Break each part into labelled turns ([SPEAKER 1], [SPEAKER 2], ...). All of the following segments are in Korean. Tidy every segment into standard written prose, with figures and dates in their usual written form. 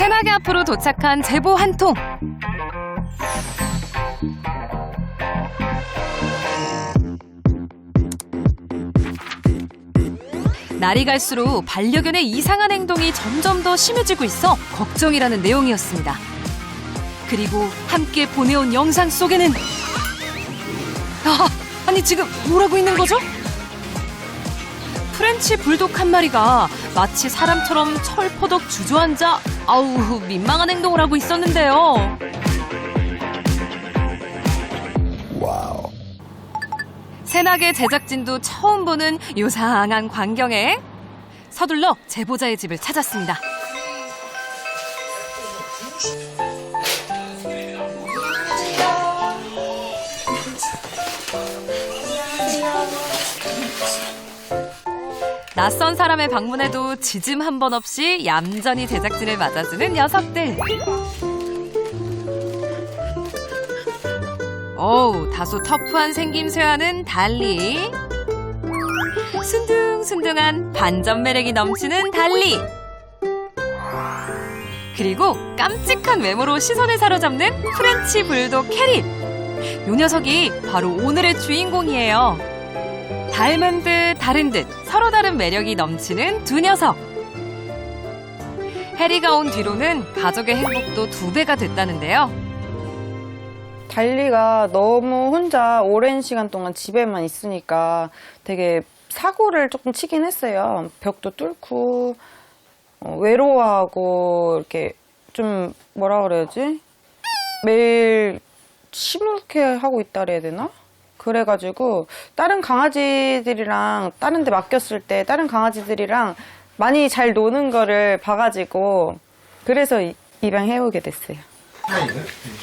[SPEAKER 1] 새나개 앞으로 도착한 제보 한 통. 날이 갈수록 반려견의 이상한 행동이 점점 더 심해지고 있어 걱정이라는 내용이었습니다. 그리고 함께 보내온 영상 속에는 아니 지금 뭘 하고 있는 거죠? 프렌치 불독 한 마리가 마치 사람처럼 철퍼덕 주저앉아 아우 민망한 행동을 하고 있었는데요.
[SPEAKER 2] 와우.
[SPEAKER 1] 새나개 제작진도 처음 보는 요상한 광경에 서둘러 제보자의 집을 찾았습니다. 낯선 사람의 방문에도 지짐 한 번 없이 얌전히 제작진을 맞아주는 녀석들. 어우, 다소 터프한 생김새와는 달리 순둥순둥한 반전 매력이 넘치는 달리. 그리고 깜찍한 외모로 시선을 사로잡는 프렌치 불독 캐릿. 이 녀석이 바로 오늘의 주인공이에요. 닮은 듯 다른 듯 서로 다른 매력이 넘치는 두 녀석. 해리가 온 뒤로는 가족의 행복도 2배가 됐다는데요.
[SPEAKER 3] 달리가 너무 혼자 오랜 시간 동안 집에만 있으니까 되게 사고를 조금 치긴 했어요. 벽도 뚫고 외로워하고 이렇게 좀 뭐라 그래야지? 매일 시무룩해 하고 있다 그래야 되나? 그래가지고 다른 강아지들이랑 다른 데 맡겼을 때 다른 강아지들이랑 많이 잘 노는 거를 봐가지고 그래서 입양해오게 됐어요.
[SPEAKER 2] 사이는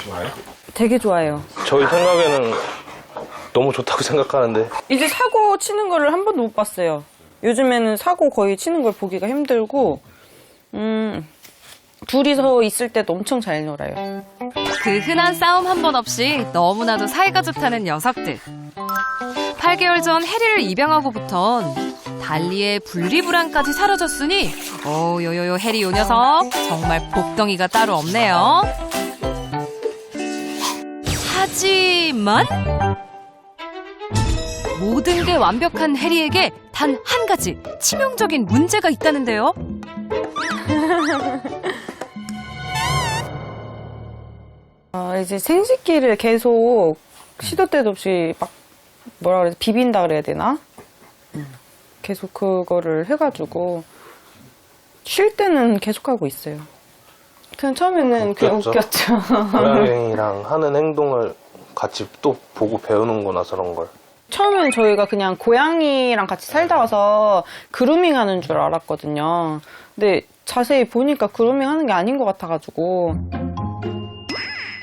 [SPEAKER 2] 좋아요?
[SPEAKER 3] 되게 좋아요.
[SPEAKER 4] 저희 생각에는 너무 좋다고 생각하는데
[SPEAKER 3] 이제 사고 치는 거를 한 번도 못 봤어요. 요즘에는 사고 거의 치는 걸 보기가 힘들고 둘이서 있을 때도 엄청 잘 놀아요.
[SPEAKER 1] 그 흔한 싸움 한 번 없이 너무나도 사이가 좋다는 녀석들. 8개월 전 해리를 입양하고부턴 달리의 분리불안까지 사라졌으니 요요요 해리 요 녀석 정말 복덩이가 따로 없네요. 하지만 모든 게 완벽한 해리에게 단 한 가지 치명적인 문제가 있다는데요.
[SPEAKER 3] 이제 생식기를 계속 시도 때도 없이 막 뭐라 그래야 비빈다 그래야 되나? 계속 그거를 해가지고 쉴 때는 계속 하고 있어요. 그냥 처음에는 그게 웃겼죠.
[SPEAKER 4] 고양이랑 하는 행동을 같이 또 보고 배우는 거나서 그런 걸.
[SPEAKER 3] 처음엔 저희가 그냥 고양이랑 같이 살다 와서 그루밍 하는 줄 알았거든요. 근데 자세히 보니까 그루밍 하는 게 아닌 것 같아가지고.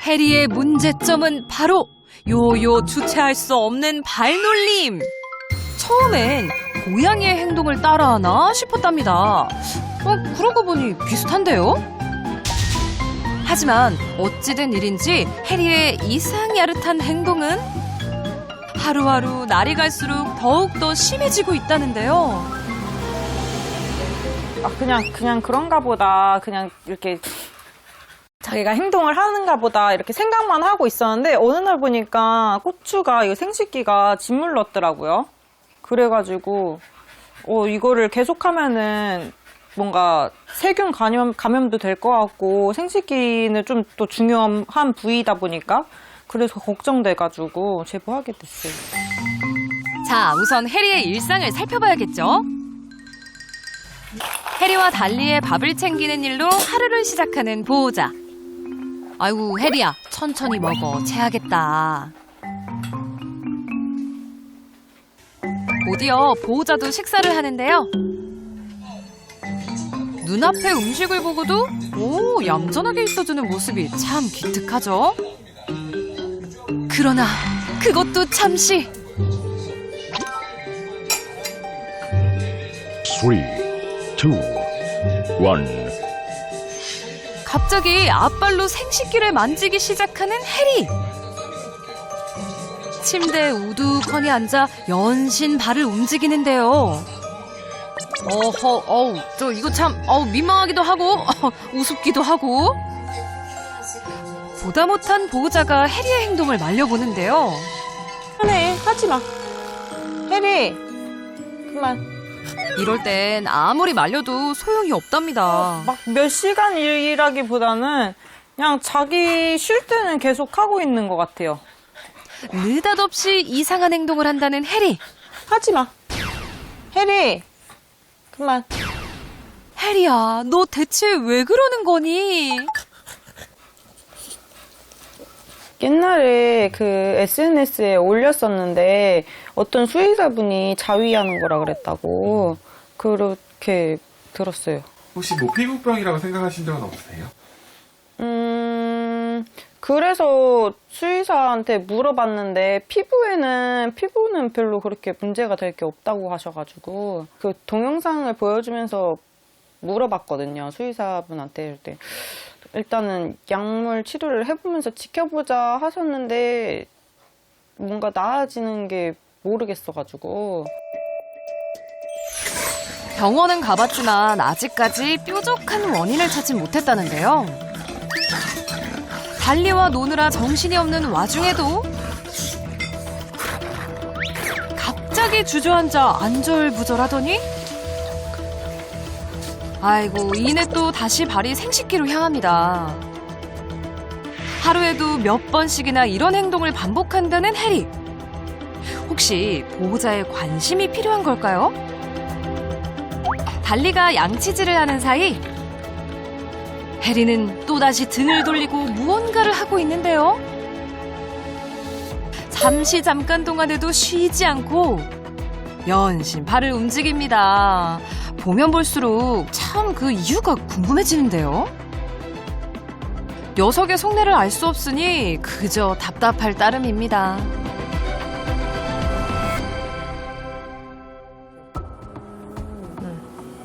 [SPEAKER 1] 해리의 문제점은 바로 요요 주체할 수 없는 발놀림. 처음엔 고양이의 행동을 따라하나 싶었답니다. 그러고 보니 비슷한데요? 하지만 어찌된 일인지 해리의 이상 야릇한 행동은 하루하루 날이 갈수록 더욱더 심해지고 있다는데요.
[SPEAKER 3] 그냥 그런가 보다. 그냥 이렇게 자기가 행동을 하는가 보다 이렇게 생각만 하고 있었는데 어느 날 보니까 고추가 이거 생식기가 짓물렀더라고요. 그래가지고 이거를 계속하면은 뭔가 세균 감염도 될 것 같고 생식기는 좀 또 중요한 부위다 보니까 그래서 걱정돼가지고 제보하게 됐어요.
[SPEAKER 1] 자, 우선 해리의 일상을 살펴봐야겠죠? 해리와 달리의 밥을 챙기는 일로 하루를 시작하는 보호자. 아이고, 해리야, 천천히 먹어. 체하겠다. 곧이어 보호자도 식사를 하는데요. 눈앞에 음식을 보고도 얌전하게 있어주는 모습이 참 기특하죠? 그러나 그것도 잠시.
[SPEAKER 2] 3, 2, 1.
[SPEAKER 1] 갑자기 앞발로 생식기를 만지기 시작하는 해리. 침대에 우두커니 앉아 연신 발을 움직이는데요. 저 이거 참, 민망하기도 하고, 우습기도 하고. 보다 못한 보호자가 해리의 행동을 말려보는데요.
[SPEAKER 3] 하네, 하지 마. 해리, 그만.
[SPEAKER 1] 이럴 땐 아무리 말려도 소용이 없답니다.
[SPEAKER 3] 막 몇 시간 일이라기보다는 그냥 자기 쉴 때는 계속 하고 있는 것 같아요.
[SPEAKER 1] 느닷없이 이상한 행동을 한다는 해리.
[SPEAKER 3] 하지 마. 해리, 그만.
[SPEAKER 1] 해리야, 너 대체 왜 그러는 거니?
[SPEAKER 3] 옛날에 그 SNS에 올렸었는데 어떤 수의사분이 자위하는 거라 그랬다고 그렇게 들었어요.
[SPEAKER 2] 혹시 뭐 피부병이라고 생각하신 적은 없으세요?
[SPEAKER 3] 그래서 수의사한테 물어봤는데 피부는 별로 그렇게 문제가 될 게 없다고 하셔가지고 그 동영상을 보여주면서 물어봤거든요. 수의사분한테. 일단은 약물 치료를 해보면서 지켜보자 하셨는데 뭔가 나아지는 게 모르겠어가지고.
[SPEAKER 1] 병원은 가봤지만 아직까지 뾰족한 원인을 찾지 못했다는데요. 달리와 노느라 정신이 없는 와중에도 갑자기 주저앉아 안절부절하더니 아이고, 이내 또 다시 발이 생식기로 향합니다. 하루에도 몇 번씩이나 이런 행동을 반복한다는 해리. 혹시 보호자의 관심이 필요한 걸까요? 달리가 양치질을 하는 사이 해리는 또다시 등을 돌리고 무언가를 하고 있는데요. 잠깐 동안에도 쉬지 않고 연신 발을 움직입니다. 보면 볼수록 참 그 이유가 궁금해지는데요. 녀석의 속내를 알 수 없으니 그저 답답할 따름입니다.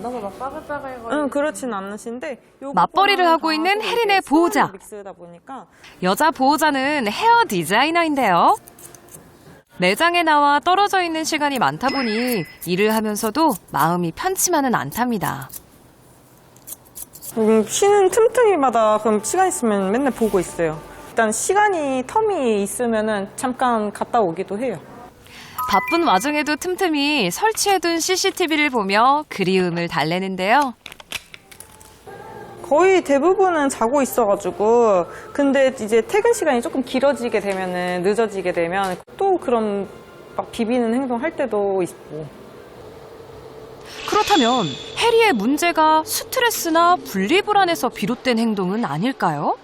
[SPEAKER 3] 너무 막 빠글빠글거리고. 그렇진 않으신데.
[SPEAKER 1] 맞벌이를 하고 있는 혜린의 보호자.
[SPEAKER 3] 믹스다 보니까.
[SPEAKER 1] 여자 보호자는 헤어 디자이너인데요. 매장에 나와 떨어져 있는 시간이 많다 보니 일을 하면서도 마음이 편치만은 않답니다.
[SPEAKER 3] 쉬는 틈틈이마다 그럼 시간 있으면 맨날 보고 있어요. 일단 시간이 텀이 있으면은 잠깐 갔다 오기도 해요.
[SPEAKER 1] 바쁜 와중에도 틈틈이 설치해둔 CCTV를 보며 그리움을 달래는데요.
[SPEAKER 3] 거의 대부분은 자고 있어가지고 근데 이제 퇴근 시간이 조금 길어지게 되면은 늦어지게 되면 또 그런 막 비비는 행동 할 때도 있고.
[SPEAKER 1] 그렇다면 해리의 문제가 스트레스나 분리불안에서 비롯된 행동은 아닐까요?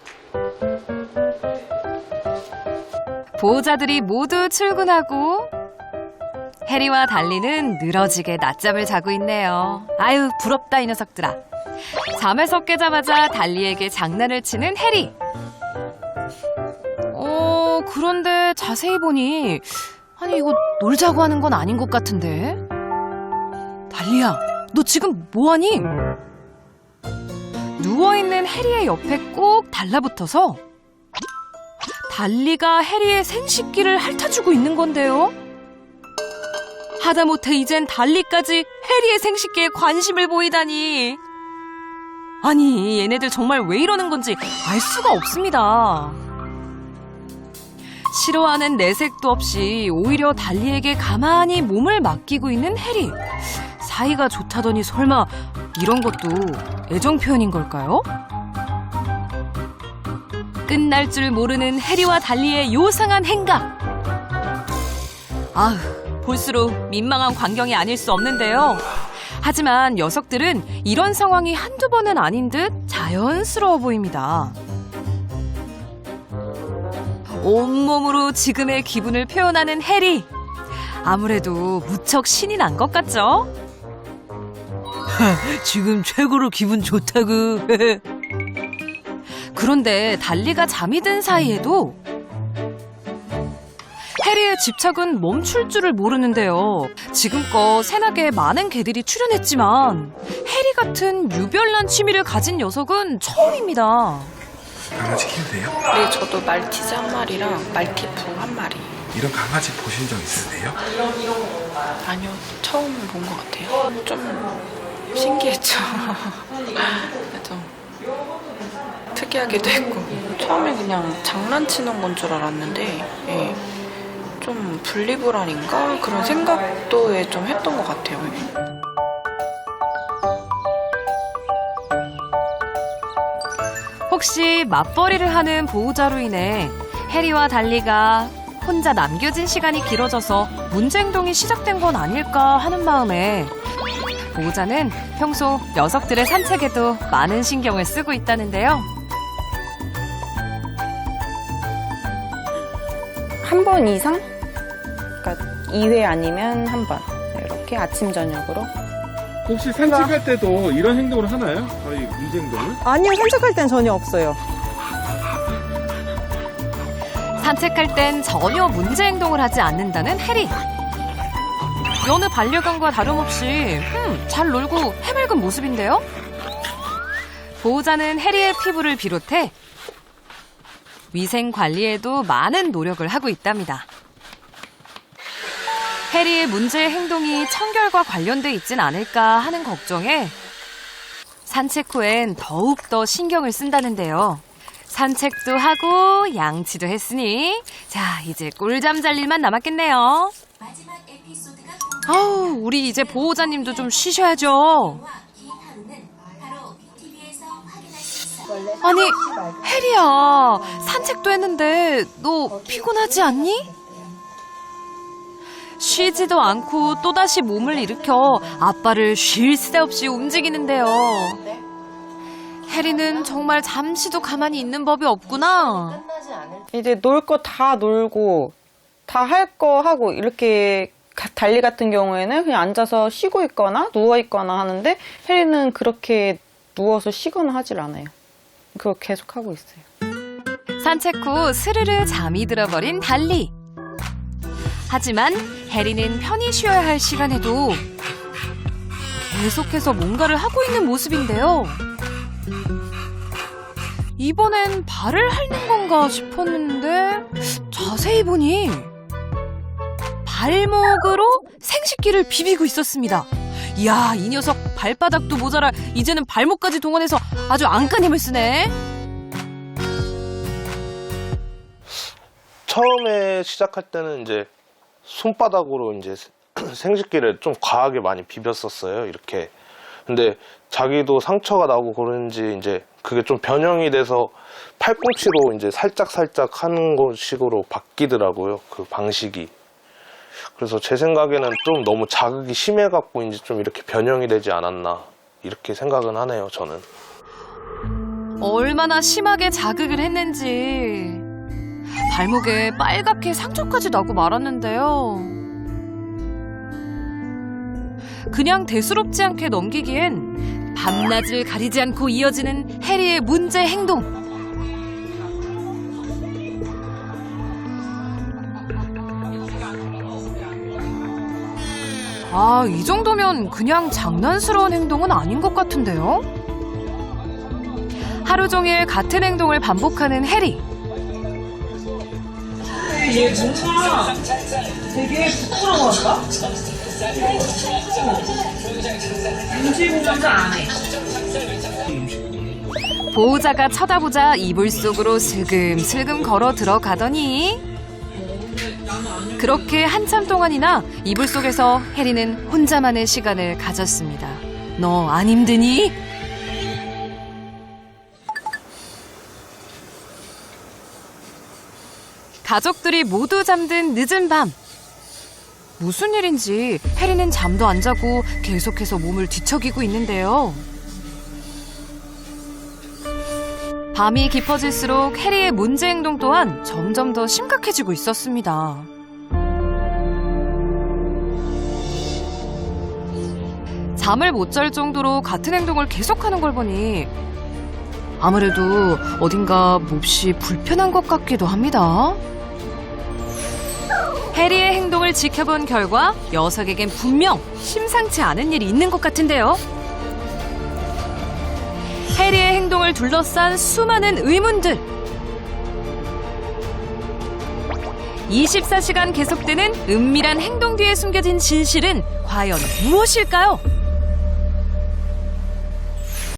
[SPEAKER 1] 보호자들이 모두 출근하고 해리와 달리는 늘어지게 낮잠을 자고 있네요. 아유, 부럽다 이 녀석들아. 잠에서 깨자마자 달리에게 장난을 치는 해리. 그런데 자세히 보니 아니 이거 놀자고 하는 건 아닌 것 같은데. 달리야, 너 지금 뭐하니? 누워있는 해리의 옆에 꼭 달라붙어서 달리가 해리의 생식기를 핥아주고 있는 건데요. 하다못해 이젠 달리까지 해리의 생식기에 관심을 보이다니. 아니, 얘네들 정말 왜 이러는 건지 알 수가 없습니다. 싫어하는 내색도 없이 오히려 달리에게 가만히 몸을 맡기고 있는 해리. 사이가 좋다더니 설마 이런 것도 애정 표현인 걸까요? 끝날 줄 모르는 해리와 달리의 요상한 행각. 아휴, 볼수록 민망한 광경이 아닐 수 없는데요. 하지만 녀석들은 이런 상황이 한두 번은 아닌 듯 자연스러워 보입니다. 온몸으로 지금의 기분을 표현하는 해리. 아무래도 무척 신이 난 것 같죠? 지금 최고로 기분 좋다구. 그런데 달리가 잠이 든 사이에도 해리의 집착은 멈출 줄을 모르는데요. 지금껏 새나개에 많은 개들이 출연했지만 해리 같은 유별난 취미를 가진 녀석은 처음입니다.
[SPEAKER 2] 강아지 키우세요?
[SPEAKER 5] 네, 저도 말티즈 한 마리랑 말티푸 한 마리.
[SPEAKER 2] 이런 강아지 보신 적 있으세요?
[SPEAKER 5] 아니요, 처음 본 것 같아요. 좀 신기했죠. 좀 특이하기도 했고 처음에 그냥 장난치는 건 줄 알았는데 예, 좀 분리불안인가 그런 생각도 좀 했던 것 같아요.
[SPEAKER 1] 혹시 맞벌이를 하는 보호자로 인해 해리와 달리가 혼자 남겨진 시간이 길어져서 문제 행동이 시작된 건 아닐까 하는 마음에 보호자는 평소 녀석들의 산책에도 많은 신경을 쓰고 있다는데요.
[SPEAKER 3] 한 번 이상? 그러니까 2회 아니면 한 번. 이렇게 아침 저녁으로.
[SPEAKER 2] 혹시 산책할 때도 이런 행동을 하나요? 저희 문제 행동을?
[SPEAKER 3] 아니요, 산책할 땐 전혀 없어요.
[SPEAKER 1] 산책할 땐 전혀 문제 행동을 하지 않는다는 해리. 여느 반려견과 다름없이 잘 놀고 해맑은 모습인데요. 보호자는 해리의 피부를 비롯해 위생 관리에도 많은 노력을 하고 있답니다. 해리의 문제 행동이 청결과 관련돼 있진 않을까 하는 걱정에 산책 후엔 더욱더 신경을 쓴다는데요. 산책도 하고 양치도 했으니 자, 이제 꿀잠 잘 일만 남았겠네요. 아우, 우리 이제 보호자님도 좀 쉬셔야죠. 아니, 해리야, 산책도 했는데 너 피곤하지 않니? 쉬지도 않고 또다시 몸을 일으켜 아빠를 쉴 새 없이 움직이는데요. 해리는 정말 잠시도 가만히 있는 법이 없구나.
[SPEAKER 3] 이제 놀 거 다 놀고 다 할 거 하고 이렇게 달리 같은 경우에는 그냥 앉아서 쉬고 있거나 누워 있거나 하는데 해리는 그렇게 누워서 쉬거나 하질 않아요. 그걸 계속 하고 있어요.
[SPEAKER 1] 산책 후 스르르 잠이 들어버린 달리. 하지만 해리는 편히 쉬어야 할 시간에도 계속해서 뭔가를 하고 있는 모습인데요. 이번엔 발을 핥는 건가 싶었는데 자세히 보니 발목으로 생식기를 비비고 있었습니다. 이야, 이 녀석 발바닥도 모자라 이제는 발목까지 동원해서 아주 안간 힘을 쓰네.
[SPEAKER 4] 처음에 시작할 때는 이제 손바닥으로 이제 생식기를 좀 과하게 많이 비볐었어요. 이렇게. 근데 자기도 상처가 나고 그런지 이제 그게 좀 변형이 돼서 팔꿈치로 이제 살짝 하는 식으로 바뀌더라고요. 그 방식이. 그래서 제 생각에는 좀 너무 자극이 심해갖고 이제 좀 이렇게 변형이 되지 않았나 이렇게 생각은 하네요, 저는.
[SPEAKER 1] 얼마나 심하게 자극을 했는지 발목에 빨갛게 상처까지 나고 말았는데요. 그냥 대수롭지 않게 넘기기엔 밤낮을 가리지 않고 이어지는 해리의 문제 행동. 아, 이 정도면 그냥 장난스러운 행동은 아닌 것 같은데요? 하루 종일 같은 행동을 반복하는 해리.
[SPEAKER 3] 얘 뭔가 되게 부끄러워한다? 눈치 보면서 안 해.
[SPEAKER 1] 보호자가 쳐다보자 이불 속으로 슬금슬금 걸어 들어가더니 그렇게 한참 동안이나 이불 속에서 해리는 혼자만의 시간을 가졌습니다. 너 안 힘드니? 가족들이 모두 잠든 늦은 밤. 무슨 일인지 해리는 잠도 안 자고 계속해서 몸을 뒤척이고 있는데요. 밤이 깊어질수록 해리의 문제 행동 또한 점점 더 심각해지고 있었습니다. 잠을 못 잘 정도로 같은 행동을 계속하는 걸 보니 아무래도 어딘가 몹시 불편한 것 같기도 합니다. 해리의 행동을 지켜본 결과 녀석에겐 분명 심상치 않은 일이 있는 것 같은데요. 해리의 행동을 둘러싼 수많은 의문들. 24시간 계속되는 은밀한 행동 뒤에 숨겨진 진실은 과연 무엇일까요?